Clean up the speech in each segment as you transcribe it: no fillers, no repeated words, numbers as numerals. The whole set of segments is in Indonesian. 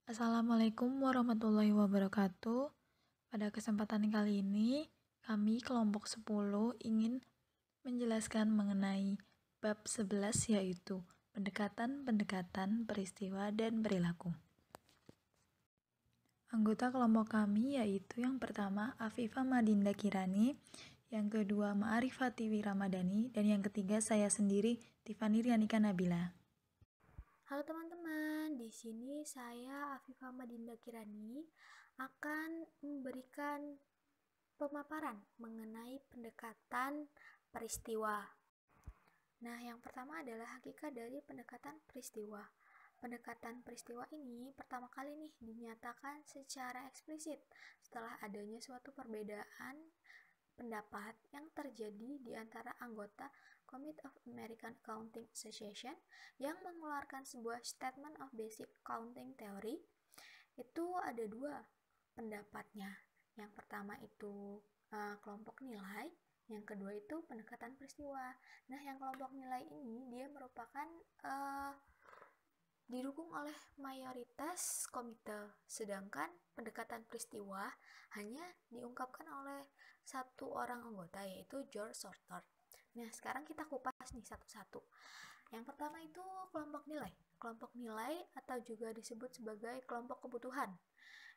Assalamualaikum warahmatullahi wabarakatuh. Pada kesempatan kali ini, kami kelompok 10 ingin menjelaskan mengenai bab 11 yaitu pendekatan-pendekatan peristiwa dan perilaku. Anggota kelompok kami yaitu yang pertama Afifah Madinda Kirani, yang kedua Ma'arifah Tiwi Ramadhani, dan yang ketiga saya sendiri Tiffany Rianika Nabila. Halo teman-teman, di sini saya Afifah Madinda Kirani akan memberikan pemaparan mengenai pendekatan peristiwa. Nah, yang pertama adalah hakikat dari pendekatan peristiwa. Pendekatan peristiwa ini pertama kali dinyatakan secara eksplisit setelah adanya suatu perbedaan pendapat yang terjadi di antara anggota Committee of American Accounting Association yang mengeluarkan sebuah Statement of Basic Accounting Theory. Itu ada dua pendapatnya. Yang pertama itu kelompok nilai, yang kedua itu pendekatan peristiwa. Nah, yang kelompok nilai ini dia merupakan didukung oleh mayoritas komite, sedangkan pendekatan peristiwa hanya diungkapkan oleh satu orang anggota, yaitu George Sorter. Nah, sekarang kita kupas satu-satu. Yang pertama itu kelompok nilai. Kelompok nilai atau juga disebut sebagai kelompok kebutuhan.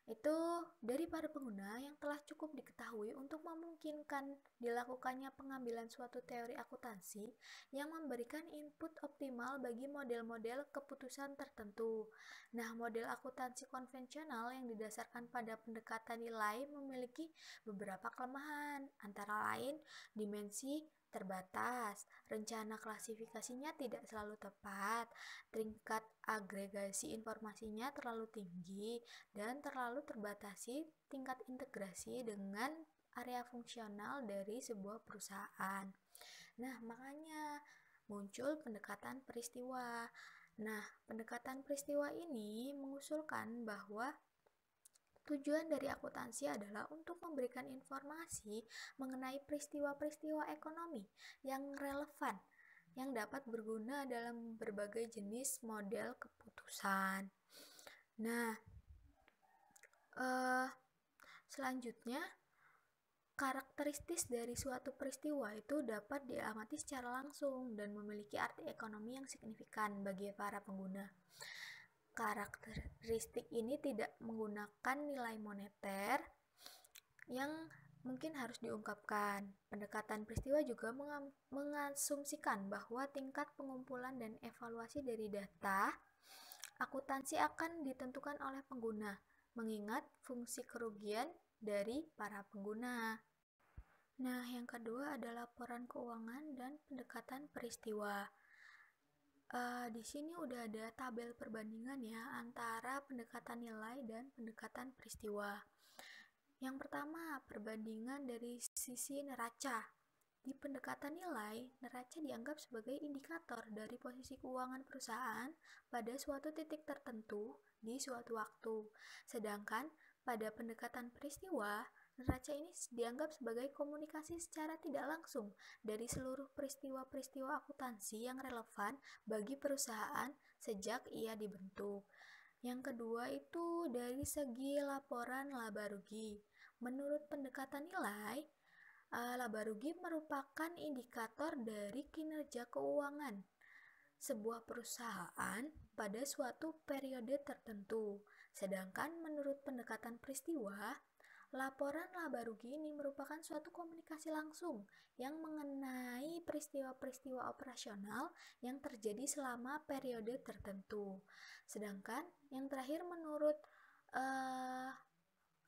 Itu dari para pengguna yang telah cukup diketahui untuk memungkinkan dilakukannya pengambilan suatu teori akuntansi yang memberikan input optimal bagi model-model keputusan tertentu. Nah, model akuntansi konvensional yang didasarkan pada pendekatan nilai memiliki beberapa kelemahan, antara lain dimensi terbatas, rencana klasifikasinya tidak selalu tepat, tingkat agregasi informasinya terlalu tinggi, dan terlalu terbatasi tingkat integrasi dengan area fungsional dari sebuah perusahaan. Nah, makanya muncul pendekatan peristiwa. Nah, pendekatan peristiwa ini mengusulkan bahwa tujuan dari akuntansi adalah untuk memberikan informasi mengenai peristiwa-peristiwa ekonomi yang relevan yang dapat berguna dalam berbagai jenis model keputusan. Nah, selanjutnya karakteristis dari suatu peristiwa itu dapat diamati secara langsung dan memiliki arti ekonomi yang signifikan bagi para pengguna. Karakteristik ini tidak menggunakan nilai moneter yang mungkin harus diungkapkan. Pendekatan peristiwa juga mengasumsikan bahwa tingkat pengumpulan dan evaluasi dari data akuntansi akan ditentukan oleh pengguna, mengingat fungsi kerugian dari para pengguna. Nah, yang kedua adalah laporan keuangan dan pendekatan peristiwa. Di sini udah ada tabel perbandingan ya antara pendekatan nilai dan pendekatan peristiwa. Yang pertama, perbandingan dari sisi neraca. Di pendekatan nilai, neraca dianggap sebagai indikator dari posisi keuangan perusahaan pada suatu titik tertentu di suatu waktu. Sedangkan pada pendekatan peristiwa, neraca ini dianggap sebagai komunikasi secara tidak langsung dari seluruh peristiwa-peristiwa akuntansi yang relevan bagi perusahaan sejak ia dibentuk. Yang kedua itu dari segi laporan laba rugi. Menurut pendekatan nilai, laba rugi merupakan indikator dari kinerja keuangan sebuah perusahaan pada suatu periode tertentu. Sedangkan menurut pendekatan peristiwa, laporan laba rugi ini merupakan suatu komunikasi langsung yang mengenai peristiwa-peristiwa operasional yang terjadi selama periode tertentu. Sedangkan yang terakhir menurut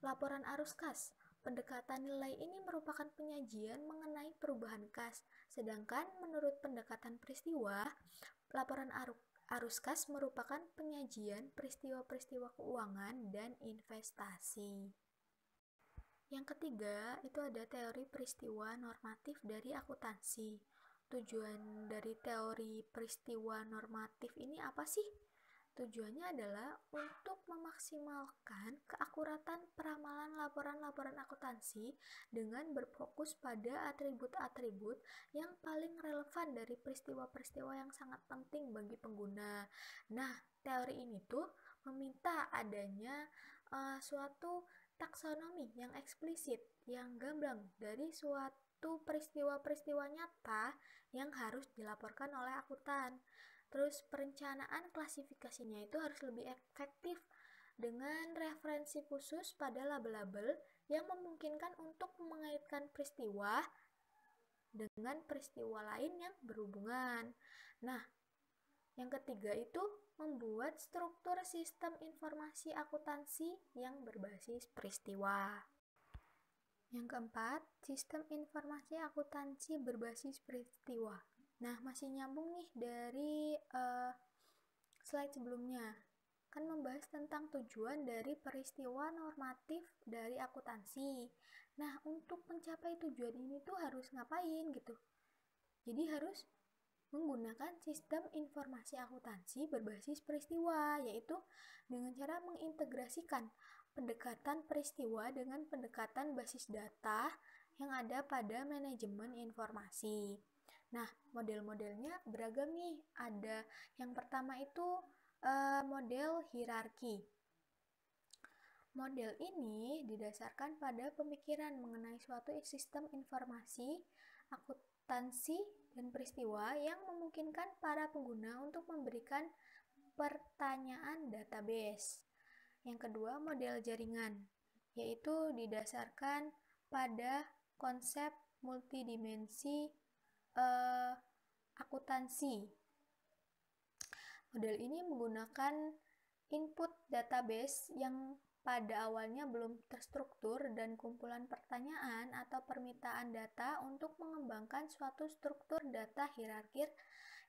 laporan arus kas, pendekatan nilai ini merupakan penyajian mengenai perubahan kas. Sedangkan menurut pendekatan peristiwa, laporan arus kas merupakan penyajian peristiwa-peristiwa keuangan dan investasi. Yang ketiga, itu ada teori peristiwa normatif dari akuntansi. Tujuan dari teori peristiwa normatif ini apa sih? Tujuannya adalah untuk memaksimalkan keakuratan peramalan laporan-laporan akuntansi dengan berfokus pada atribut-atribut yang paling relevan dari peristiwa-peristiwa yang sangat penting bagi pengguna. Nah, teori ini tuh meminta adanya suatu taksonomi yang eksplisit, yang gamblang dari suatu peristiwa-peristiwa nyata yang harus dilaporkan oleh akuntan. Terus perencanaan klasifikasinya itu harus lebih efektif dengan referensi khusus pada label-label yang memungkinkan untuk mengaitkan peristiwa dengan peristiwa lain yang berhubungan. Nah, yang ketiga itu membuat struktur sistem informasi akuntansi yang berbasis peristiwa. Yang keempat, sistem informasi akuntansi berbasis peristiwa. Nah, masih nyambung nih dari slide sebelumnya. Kan membahas tentang tujuan dari peristiwa normatif dari akuntansi. Nah, untuk mencapai tujuan ini tuh harus ngapain gitu. Jadi harus menggunakan sistem informasi akuntansi berbasis peristiwa, yaitu dengan cara mengintegrasikan pendekatan peristiwa dengan pendekatan basis data yang ada pada manajemen informasi. Nah, model-modelnya beragam nih. Ada yang pertama itu model hierarki. Model ini didasarkan pada pemikiran mengenai suatu sistem informasi, akuntansi, dan peristiwa yang memungkinkan para pengguna untuk memberikan pertanyaan database. Yang kedua, model jaringan, yaitu didasarkan pada konsep multidimensi akuntansi. Model ini menggunakan input database yang pada awalnya belum terstruktur dan kumpulan pertanyaan atau permintaan data untuk mengembangkan suatu struktur data hierarkis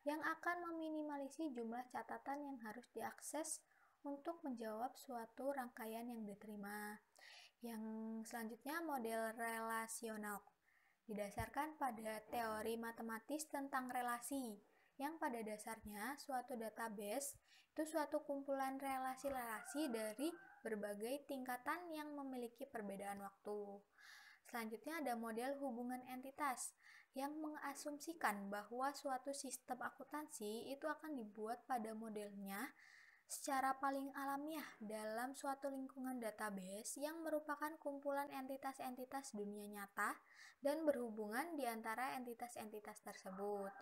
yang akan meminimalisir jumlah catatan yang harus diakses untuk menjawab suatu rangkaian yang diterima. Yang selanjutnya model relasional, didasarkan pada teori matematis tentang relasi, yang pada dasarnya suatu database itu suatu kumpulan relasi-relasi dari berbagai tingkatan yang memiliki perbedaan waktu. Selanjutnya ada model hubungan entitas yang mengasumsikan bahwa suatu sistem akuntansi itu akan dibuat pada modelnya secara paling alamiah dalam suatu lingkungan database yang merupakan kumpulan entitas-entitas dunia nyata dan berhubungan di antara entitas-entitas tersebut.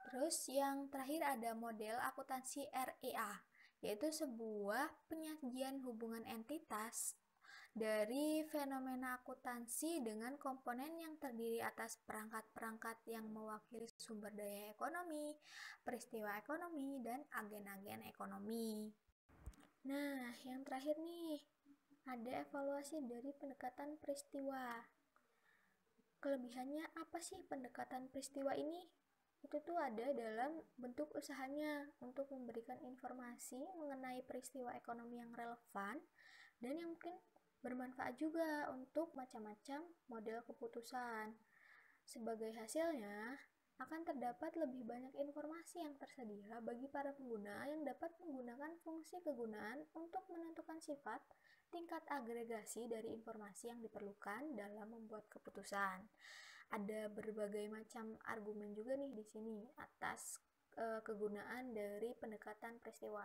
Terus yang terakhir ada model akuntansi REA, yaitu sebuah penyajian hubungan entitas dari fenomena akuntansi dengan komponen yang terdiri atas perangkat-perangkat yang mewakili sumber daya ekonomi, peristiwa ekonomi, dan agen-agen ekonomi. Nah, yang terakhir nih, ada evaluasi dari pendekatan peristiwa. Kelebihannya apa sih pendekatan peristiwa ini? Itu tuh ada dalam bentuk usahanya untuk memberikan informasi mengenai peristiwa ekonomi yang relevan dan yang mungkin bermanfaat juga untuk macam-macam model keputusan. Sebagai hasilnya, akan terdapat lebih banyak informasi yang tersedia bagi para pengguna yang dapat menggunakan fungsi kegunaan untuk menentukan sifat tingkat agregasi dari informasi yang diperlukan dalam membuat keputusan. Ada berbagai macam argumen juga nih di sini atas kegunaan dari pendekatan peristiwa.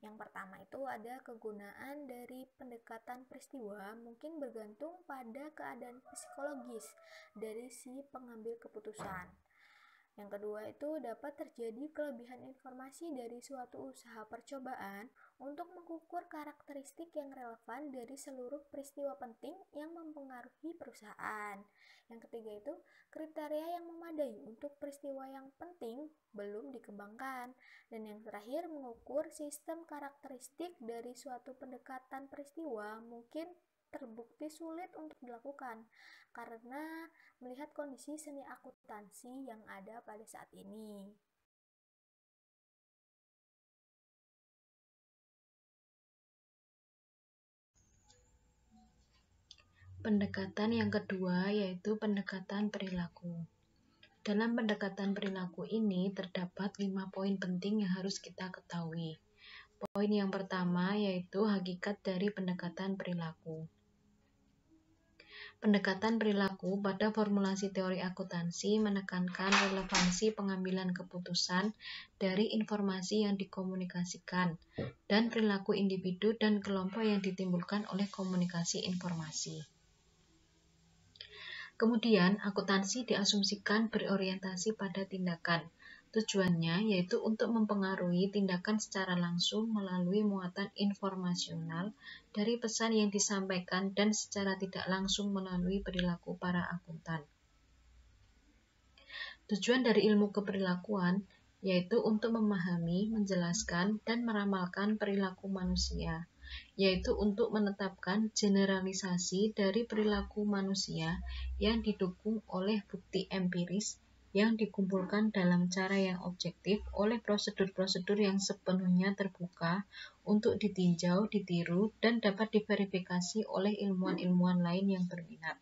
Yang pertama itu ada kegunaan dari pendekatan peristiwa mungkin bergantung pada keadaan psikologis dari si pengambil keputusan. Yang kedua itu dapat terjadi kelebihan informasi dari suatu usaha percobaan untuk mengukur karakteristik yang relevan dari seluruh peristiwa penting yang mempengaruhi perusahaan. Yang ketiga itu kriteria yang memadai untuk peristiwa yang penting belum dikembangkan. Dan yang terakhir mengukur sistem karakteristik dari suatu pendekatan peristiwa mungkin terbukti sulit untuk dilakukan karena melihat kondisi seni akuntansi yang ada pada saat ini. Pendekatan yang kedua yaitu pendekatan perilaku. Dalam pendekatan perilaku ini terdapat 5 poin penting yang harus kita ketahui. Poin yang pertama yaitu hakikat dari pendekatan perilaku. Pendekatan perilaku pada formulasi teori akuntansi menekankan relevansi pengambilan keputusan dari informasi yang dikomunikasikan dan perilaku individu dan kelompok yang ditimbulkan oleh komunikasi informasi. Kemudian, akuntansi diasumsikan berorientasi pada tindakan. Tujuannya yaitu untuk mempengaruhi tindakan secara langsung melalui muatan informasional dari pesan yang disampaikan dan secara tidak langsung melalui perilaku para akuntan. Tujuan dari ilmu keperilakuan yaitu untuk memahami, menjelaskan, dan meramalkan perilaku manusia, yaitu untuk menetapkan generalisasi dari perilaku manusia yang didukung oleh bukti empiris yang dikumpulkan dalam cara yang objektif oleh prosedur-prosedur yang sepenuhnya terbuka untuk ditinjau, ditiru, dan dapat diverifikasi oleh ilmuwan-ilmuwan lain yang berminat.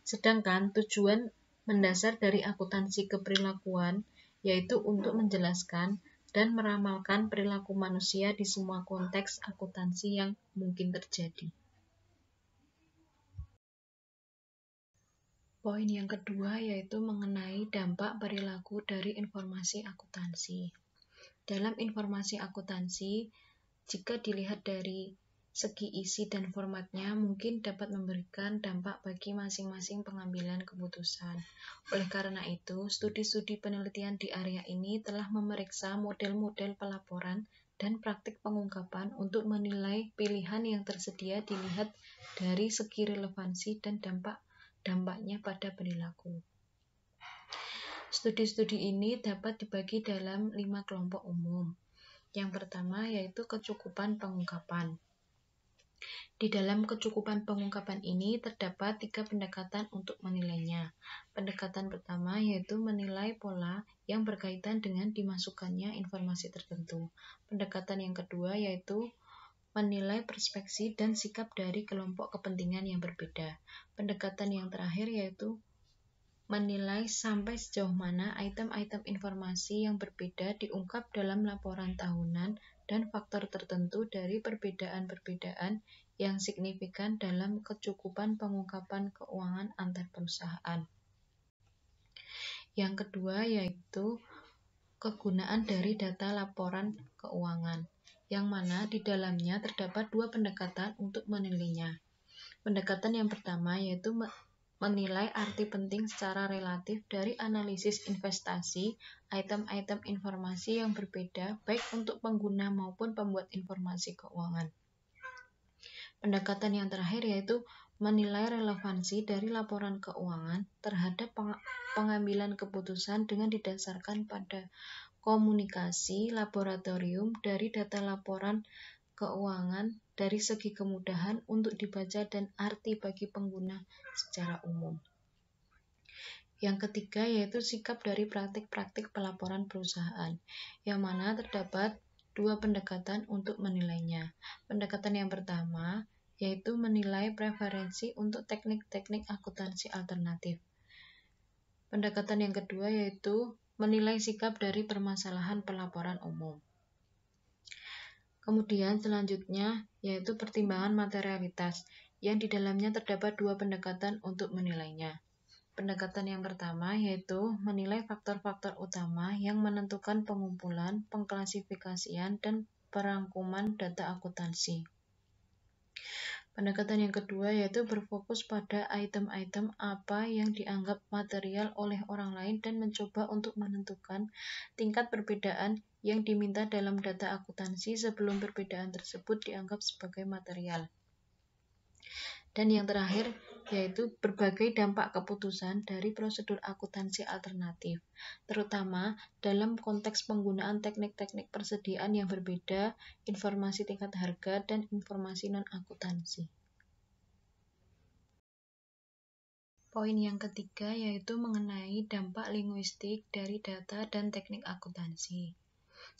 Sedangkan tujuan mendasar dari akuntansi keperilakuan yaitu untuk menjelaskan dan meramalkan perilaku manusia di semua konteks akuntansi yang mungkin terjadi. Poin yang kedua yaitu mengenai dampak perilaku dari informasi akuntansi. Dalam informasi akuntansi, jika dilihat dari segi isi dan formatnya, mungkin dapat memberikan dampak bagi masing-masing pengambilan keputusan. Oleh karena itu, studi-studi penelitian di area ini telah memeriksa model-model pelaporan dan praktik pengungkapan untuk menilai pilihan yang tersedia dilihat dari segi relevansi dan dampaknya pada perilaku. Studi-studi ini dapat dibagi dalam 5 kelompok umum. Yang pertama yaitu kecukupan pengungkapan. Di dalam kecukupan pengungkapan ini terdapat 3 pendekatan untuk menilainya. Pendekatan pertama yaitu menilai pola yang berkaitan dengan dimasukkannya informasi tertentu. Pendekatan yang kedua yaitu menilai perspektif dan sikap dari kelompok kepentingan yang berbeda. Pendekatan yang terakhir yaitu menilai sampai sejauh mana item-item informasi yang berbeda diungkap dalam laporan tahunan dan faktor tertentu dari perbedaan-perbedaan yang signifikan dalam kecukupan pengungkapan keuangan antar perusahaan. Yang kedua yaitu kegunaan dari data laporan keuangan, yang mana di dalamnya terdapat 2 pendekatan untuk menilainya. Pendekatan yang pertama yaitu menilai arti penting secara relatif dari analisis investasi, item-item informasi yang berbeda baik untuk pengguna maupun pembuat informasi keuangan. Pendekatan yang terakhir yaitu menilai relevansi dari laporan keuangan terhadap pengambilan keputusan dengan didasarkan pada komunikasi laboratorium dari data laporan keuangan dari segi kemudahan untuk dibaca dan arti bagi pengguna secara umum. Yang ketiga yaitu sikap dari praktik-praktik pelaporan perusahaan, yang mana terdapat 2 pendekatan untuk menilainya. Pendekatan yang pertama yaitu menilai preferensi untuk teknik-teknik akuntansi alternatif. Pendekatan yang kedua yaitu menilai sikap dari permasalahan pelaporan umum. Kemudian selanjutnya yaitu pertimbangan materialitas, yang di dalamnya terdapat 2 pendekatan untuk menilainya. Pendekatan yang pertama yaitu menilai faktor-faktor utama yang menentukan pengumpulan, pengklasifikasian, dan perangkuman data akuntansi. Pendekatan yang kedua yaitu berfokus pada item-item apa yang dianggap material oleh orang lain dan mencoba untuk menentukan tingkat perbedaan yang diminta dalam data akuntansi sebelum perbedaan tersebut dianggap sebagai material. Dan yang terakhir yaitu berbagai dampak keputusan dari prosedur akuntansi alternatif, terutama dalam konteks penggunaan teknik-teknik persediaan yang berbeda, informasi tingkat harga, dan informasi non-akuntansi. Poin yang ketiga yaitu mengenai dampak linguistik dari data dan teknik akuntansi,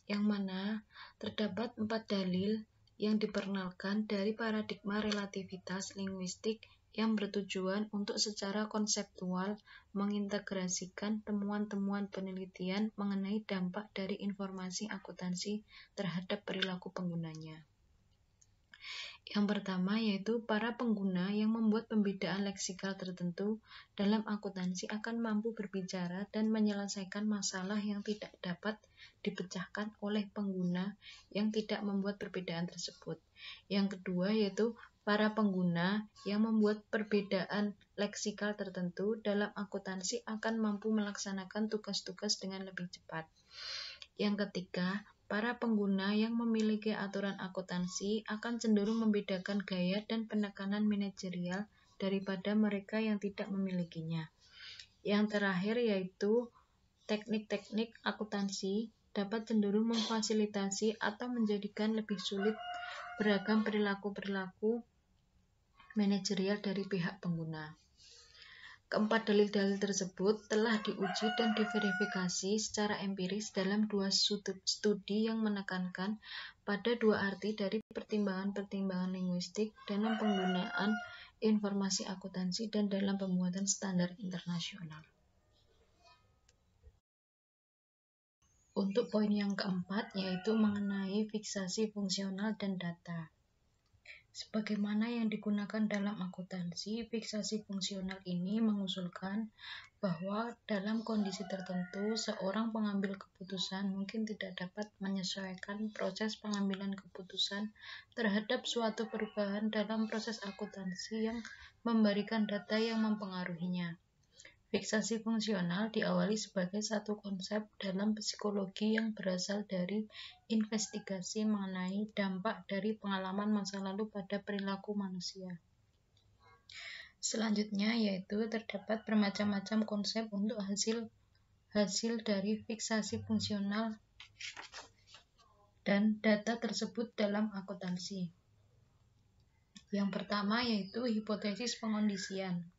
yang mana terdapat 4 dalil yang diperkenalkan dari paradigma relativitas linguistik yang bertujuan untuk secara konseptual mengintegrasikan temuan-temuan penelitian mengenai dampak dari informasi akuntansi terhadap perilaku penggunanya. Yang pertama yaitu para pengguna yang membuat pembedaan leksikal tertentu dalam akuntansi akan mampu berbicara dan menyelesaikan masalah yang tidak dapat dipecahkan oleh pengguna yang tidak membuat perbedaan tersebut. Yang kedua yaitu para pengguna yang membuat perbedaan leksikal tertentu dalam akuntansi akan mampu melaksanakan tugas-tugas dengan lebih cepat. Yang ketiga, para pengguna yang memiliki aturan akuntansi akan cenderung membedakan gaya dan penekanan manajerial daripada mereka yang tidak memilikinya. Yang terakhir yaitu teknik-teknik akuntansi dapat cenderung memfasilitasi atau menjadikan lebih sulit beragam perilaku-perilaku manajerial dari pihak pengguna. Keempat dalil-dalil tersebut telah diuji dan diverifikasi secara empiris dalam 2 studi yang menekankan pada 2 arti dari pertimbangan-pertimbangan linguistik dalam penggunaan informasi akuntansi dan dalam pembuatan standar internasional. Untuk poin yang keempat yaitu mengenai fiksasi fungsional dan data. Sebagaimana yang digunakan dalam akuntansi, fiksasi fungsional ini mengusulkan bahwa dalam kondisi tertentu, seorang pengambil keputusan mungkin tidak dapat menyesuaikan proses pengambilan keputusan terhadap suatu perubahan dalam proses akuntansi yang memberikan data yang mempengaruhinya. Fiksasi fungsional diawali sebagai satu konsep dalam psikologi yang berasal dari investigasi mengenai dampak dari pengalaman masa lalu pada perilaku manusia. Selanjutnya yaitu terdapat bermacam-macam konsep untuk hasil dari fiksasi fungsional dan data tersebut dalam akuntansi. Yang pertama yaitu hipotesis pengondisian.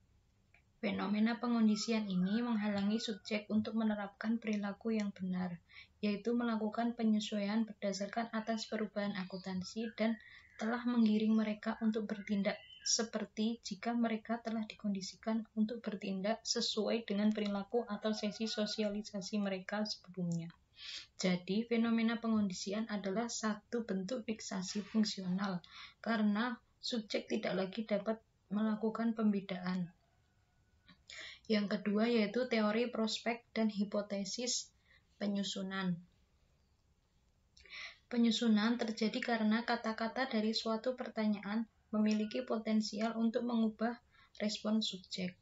Fenomena pengondisian ini menghalangi subjek untuk menerapkan perilaku yang benar, yaitu melakukan penyesuaian berdasarkan atas perubahan akuntansi dan telah menggiring mereka untuk bertindak seperti jika mereka telah dikondisikan untuk bertindak sesuai dengan perilaku atau sesi sosialisasi mereka sebelumnya. Jadi, fenomena pengondisian adalah satu bentuk fiksasi fungsional karena subjek tidak lagi dapat melakukan pembedaan. Yang kedua yaitu teori prospek dan hipotesis penyusunan. Penyusunan terjadi karena kata-kata dari suatu pertanyaan memiliki potensial untuk mengubah respon subjek.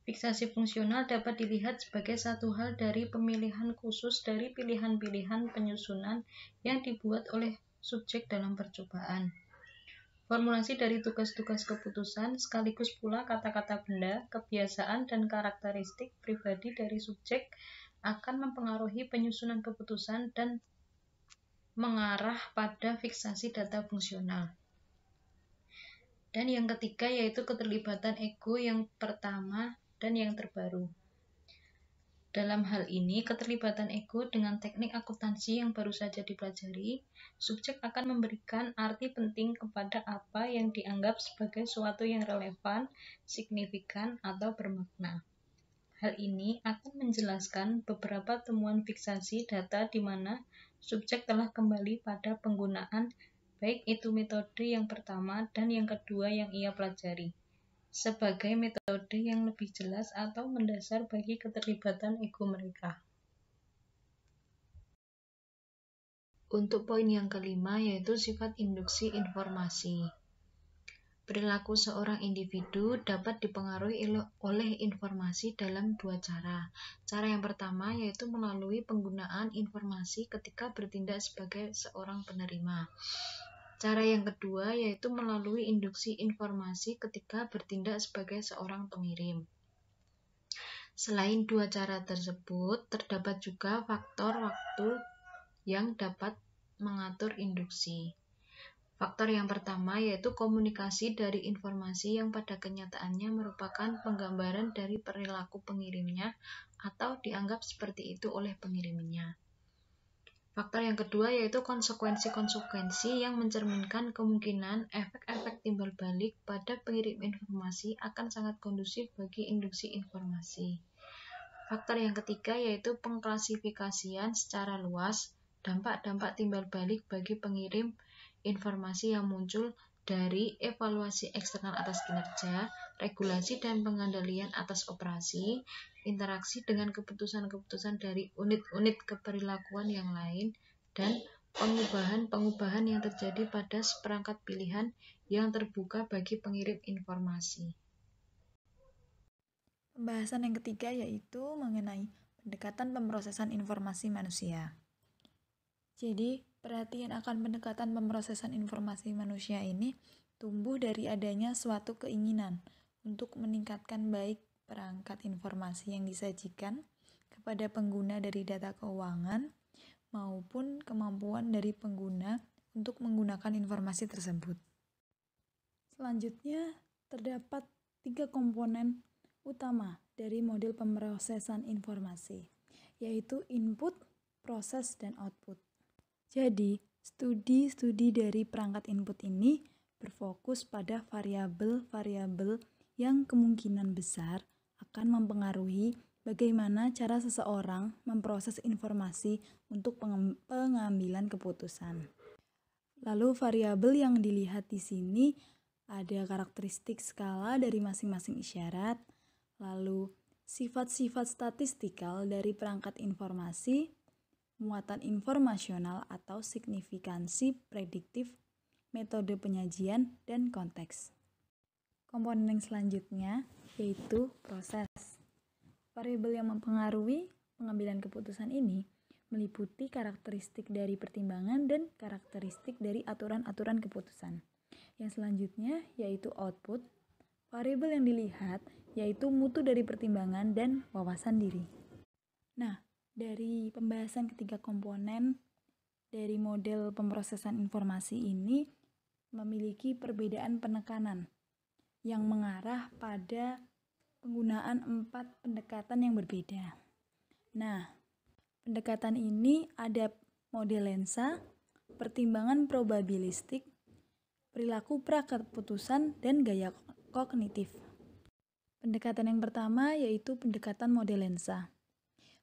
Fiksasi fungsional dapat dilihat sebagai satu hal dari pemilihan khusus dari pilihan-pilihan penyusunan yang dibuat oleh subjek dalam percobaan. Formulasi dari tugas-tugas keputusan sekaligus pula kata-kata benda, kebiasaan, dan karakteristik pribadi dari subjek akan mempengaruhi penyusunan keputusan dan mengarah pada fiksasi data fungsional. Dan yang ketiga yaitu keterlibatan ego yang pertama dan yang terbaru. Dalam hal ini, keterlibatan ego dengan teknik akuntansi yang baru saja dipelajari, subjek akan memberikan arti penting kepada apa yang dianggap sebagai suatu yang relevan, signifikan, atau bermakna. Hal ini akan menjelaskan beberapa temuan fiksasi data di mana subjek telah kembali pada penggunaan baik itu metode yang pertama dan yang kedua yang ia pelajari sebagai metode yang lebih jelas atau mendasar bagi keterlibatan ego mereka. Untuk poin yang kelima yaitu sifat induksi informasi. Perilaku seorang individu dapat dipengaruhi oleh informasi dalam 2 cara. Cara yang pertama yaitu melalui penggunaan informasi ketika bertindak sebagai seorang penerima. Cara yang kedua yaitu melalui induksi informasi ketika bertindak sebagai seorang pengirim. Selain 2 cara tersebut, terdapat juga faktor waktu yang dapat mengatur induksi. Faktor yang pertama yaitu komunikasi dari informasi yang pada kenyataannya merupakan penggambaran dari perilaku pengirimnya atau dianggap seperti itu oleh pengirimnya. Faktor yang kedua yaitu konsekuensi-konsekuensi yang mencerminkan kemungkinan efek-efek timbal balik pada pengirim informasi akan sangat kondusif bagi induksi informasi. Faktor yang ketiga yaitu pengklasifikasian secara luas dampak-dampak timbal balik bagi pengirim informasi yang muncul dari evaluasi eksternal atas kinerja, regulasi dan pengendalian atas operasi, interaksi dengan keputusan-keputusan dari unit-unit keperilakuan yang lain, dan pengubahan-pengubahan yang terjadi pada seperangkat pilihan yang terbuka bagi pengirim informasi. Pembahasan yang ketiga yaitu mengenai pendekatan pemrosesan informasi manusia. Jadi, perhatian akan pendekatan pemrosesan informasi manusia ini tumbuh dari adanya suatu keinginan untuk meningkatkan baik perangkat informasi yang disajikan kepada pengguna dari data keuangan maupun kemampuan dari pengguna untuk menggunakan informasi tersebut. Selanjutnya, terdapat 3 komponen utama dari model pemrosesan informasi, yaitu input, proses, dan output. Jadi, studi-studi dari perangkat input ini berfokus pada variabel-variabel yang kemungkinan besar akan mempengaruhi bagaimana cara seseorang memproses informasi untuk pengambilan keputusan. Lalu variabel yang dilihat di sini ada karakteristik skala dari masing-masing isyarat, lalu sifat-sifat statistikal dari perangkat informasi, muatan informasional atau signifikansi prediktif, metode penyajian, dan konteks. Komponen yang selanjutnya yaitu proses. Variabel yang mempengaruhi pengambilan keputusan ini meliputi karakteristik dari pertimbangan dan karakteristik dari aturan-aturan keputusan. Yang selanjutnya yaitu output. Variabel yang dilihat yaitu mutu dari pertimbangan dan wawasan diri. Nah, dari pembahasan ketiga komponen dari model pemrosesan informasi ini memiliki perbedaan penekanan yang mengarah pada penggunaan 4 pendekatan yang berbeda. Nah, pendekatan ini ada model lensa, pertimbangan probabilistik, perilaku prakeputusan, dan gaya kognitif. Pendekatan yang pertama yaitu pendekatan model lensa.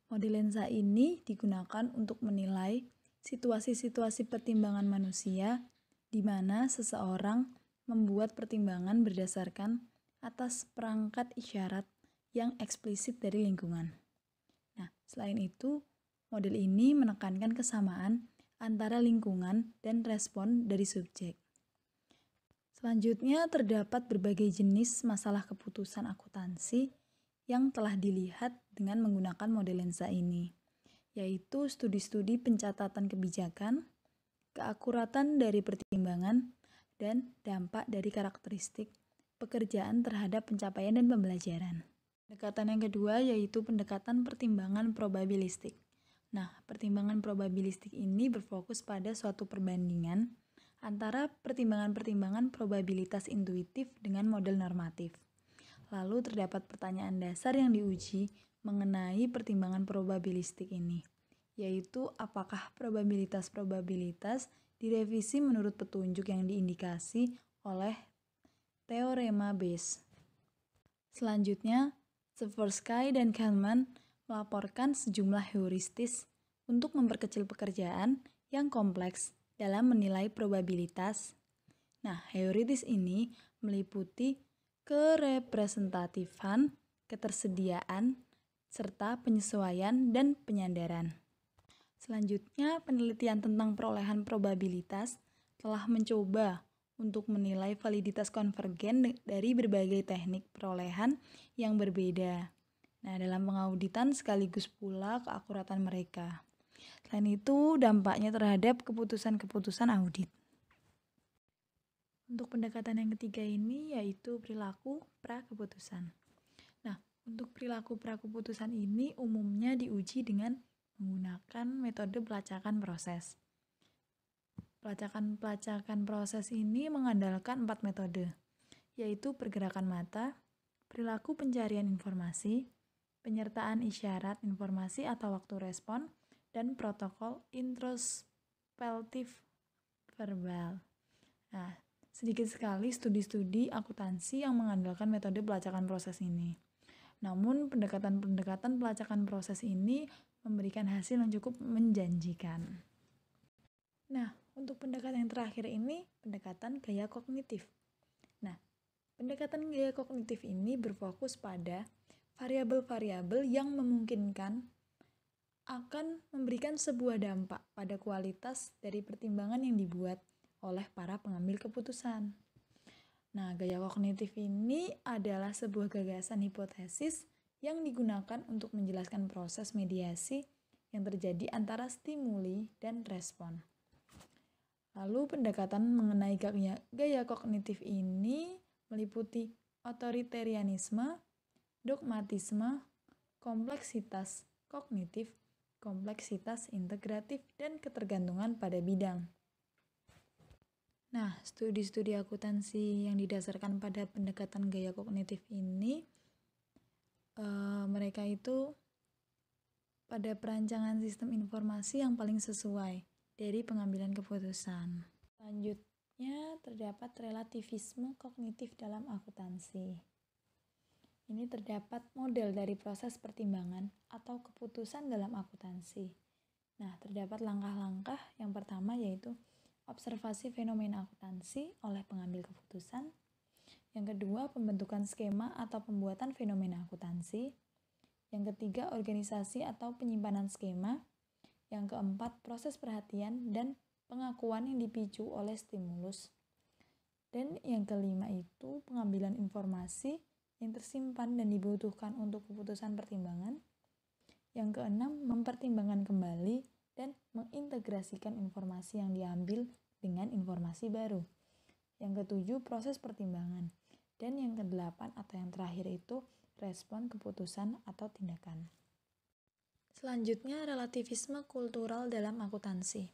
Model lensa ini digunakan untuk menilai situasi-situasi pertimbangan manusia di mana seseorang membuat pertimbangan berdasarkan atas perangkat isyarat yang eksplisit dari lingkungan. Nah, selain itu, model ini menekankan kesamaan antara lingkungan dan respon dari subjek. Selanjutnya, terdapat berbagai jenis masalah keputusan akuntansi yang telah dilihat dengan menggunakan model lensa ini, yaitu studi-studi pencatatan kebijakan, keakuratan dari pertimbangan, dan dampak dari karakteristik pekerjaan terhadap pencapaian dan pembelajaran. Pendekatan yang kedua yaitu pendekatan pertimbangan probabilistik. Nah, pertimbangan probabilistik ini berfokus pada suatu perbandingan antara pertimbangan-pertimbangan probabilitas intuitif dengan model normatif. Lalu terdapat pertanyaan dasar yang diuji mengenai pertimbangan probabilistik ini, yaitu apakah probabilitas-probabilitas direvisi menurut petunjuk yang diindikasi oleh teorema Bayes. Selanjutnya, Tversky dan Kalman melaporkan sejumlah heuristis untuk memperkecil pekerjaan yang kompleks dalam menilai probabilitas. Nah, heuristis ini meliputi kerepresentatifan, ketersediaan, serta penyesuaian dan penyandaran. Selanjutnya, penelitian tentang perolehan probabilitas telah mencoba untuk menilai validitas konvergen dari berbagai teknik perolehan yang berbeda. Nah, dalam pengauditan sekaligus pula keakuratan mereka. Selain itu, dampaknya terhadap keputusan-keputusan audit. Untuk pendekatan yang ketiga ini yaitu perilaku prakeputusan. Nah, untuk perilaku prakeputusan ini umumnya diuji dengan menggunakan metode pelacakan proses. Pelacakan proses ini mengandalkan 4 metode, yaitu pergerakan mata, perilaku pencarian informasi, penyertaan isyarat informasi atau waktu respon, dan protokol introspektif verbal. Nah, sedikit sekali studi-studi akuntansi yang mengandalkan metode pelacakan proses ini. Namun, pendekatan-pendekatan pelacakan proses ini memberikan hasil yang cukup menjanjikan. Nah, Untuk pendekatan yang terakhir ini, pendekatan gaya kognitif. Nah, pendekatan gaya kognitif ini berfokus pada variabel-variabel yang memungkinkan akan memberikan sebuah dampak pada kualitas dari pertimbangan yang dibuat oleh para pengambil keputusan. Nah, gaya kognitif ini adalah sebuah gagasan hipotesis yang digunakan untuk menjelaskan proses mediasi yang terjadi antara stimuli dan respon. Lalu pendekatan mengenai gaya kognitif ini meliputi otoritarianisme, dogmatisme, kompleksitas kognitif, kompleksitas integratif, dan ketergantungan pada bidang. Nah, studi-studi akuntansi yang didasarkan pada pendekatan gaya kognitif ini, mereka itu pada perancangan sistem informasi yang paling sesuai dari pengambilan keputusan. Selanjutnya, terdapat relativisme kognitif dalam akuntansi. Ini terdapat model dari proses pertimbangan atau keputusan dalam akuntansi. Nah, terdapat langkah-langkah. Yang pertama yaitu observasi fenomena akuntansi oleh pengambil keputusan. Yang kedua, pembentukan skema atau pembuatan fenomena akuntansi. Yang ketiga, organisasi atau penyimpanan skema. Yang keempat, proses perhatian dan pengakuan yang dipicu oleh stimulus. Dan yang kelima itu pengambilan informasi yang tersimpan dan dibutuhkan untuk keputusan pertimbangan. Yang keenam, mempertimbangkan kembali dan mengintegrasikan informasi yang diambil dengan informasi baru. Yang ketujuh, proses pertimbangan. Dan yang kedelapan atau yang terakhir itu respon keputusan atau tindakan. Selanjutnya, relativisme kultural dalam akuntansi.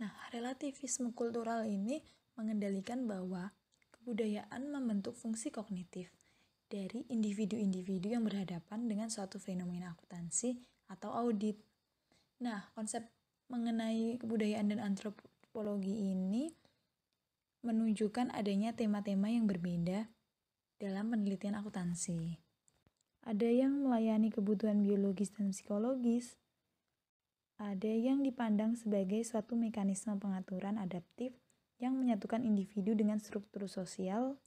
Nah, relativisme kultural ini mengendalikan bahwa kebudayaan membentuk fungsi kognitif dari individu-individu yang berhadapan dengan suatu fenomena akuntansi atau audit. Nah, konsep mengenai kebudayaan dan antropologi ini menunjukkan adanya tema-tema yang berbeda dalam penelitian akuntansi. Ada yang melayani kebutuhan biologis dan psikologis, ada yang dipandang sebagai suatu mekanisme pengaturan adaptif yang menyatukan individu dengan struktur sosial.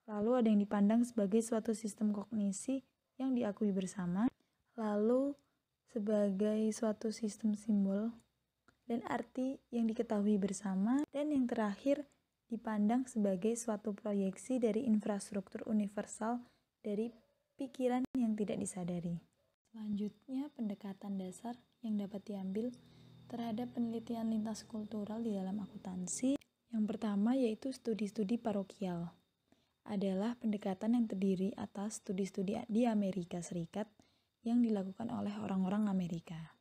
Lalu ada yang dipandang sebagai suatu sistem kognisi yang diakui bersama, lalu sebagai suatu sistem simbol dan arti yang diketahui bersama, dan yang terakhir dipandang sebagai suatu proyeksi dari infrastruktur universal dari pikiran yang tidak disadari. Selanjutnya, pendekatan dasar yang dapat diambil terhadap penelitian lintas kultural di dalam akuntansi. Yang pertama yaitu studi-studi parokial. Adalah pendekatan yang terdiri atas studi-studi di Amerika Serikat yang dilakukan oleh orang-orang Amerika.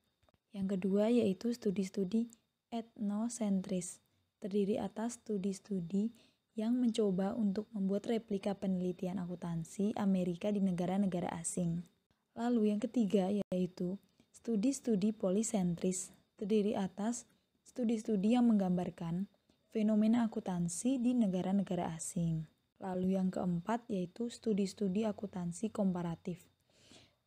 Yang kedua yaitu studi-studi etnosentris, terdiri atas studi-studi yang mencoba untuk membuat replika penelitian akuntansi Amerika di negara-negara asing. Lalu yang ketiga yaitu studi-studi polisentris, terdiri atas studi-studi yang menggambarkan fenomena akuntansi di negara-negara asing. Lalu yang keempat yaitu studi-studi akuntansi komparatif,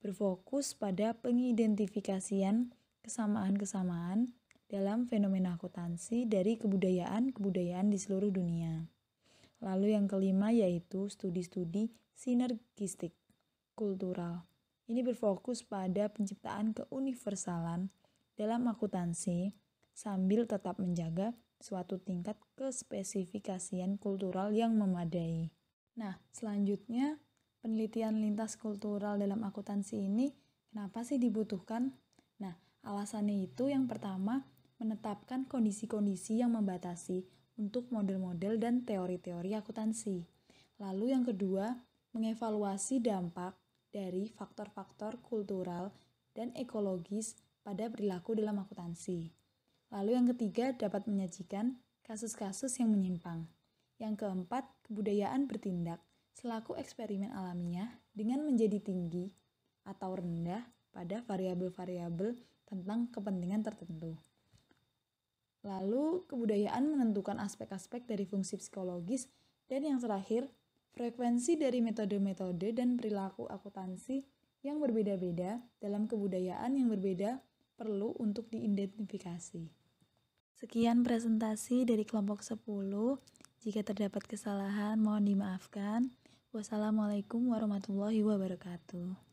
berfokus pada pengidentifikasian kesamaan-kesamaan dalam fenomena akuntansi dari kebudayaan-kebudayaan di seluruh dunia. Lalu yang kelima yaitu studi-studi sinergistik kultural. Ini berfokus pada penciptaan keuniversalan dalam akuntansi sambil tetap menjaga suatu tingkat kespesifikasian kultural yang memadai. Nah, selanjutnya penelitian lintas kultural dalam akuntansi ini kenapa sih dibutuhkan? Nah, alasannya itu yang pertama menetapkan kondisi-kondisi yang membatasi untuk model-model dan teori-teori akuntansi. Lalu yang kedua, mengevaluasi dampak dari faktor-faktor kultural dan ekologis pada perilaku dalam akuntansi. Lalu yang ketiga, dapat menyajikan kasus-kasus yang menyimpang. Yang keempat, kebudayaan bertindak selaku eksperimen alamiah dengan menjadi tinggi atau rendah pada variabel-variabel tentang kepentingan tertentu. Lalu, kebudayaan menentukan aspek-aspek dari fungsi psikologis. Dan yang terakhir, frekuensi dari metode-metode dan perilaku akuntansi yang berbeda-beda dalam kebudayaan yang berbeda perlu untuk diidentifikasi. Sekian presentasi dari kelompok 10. Jika terdapat kesalahan, mohon dimaafkan. Wassalamualaikum warahmatullahi wabarakatuh.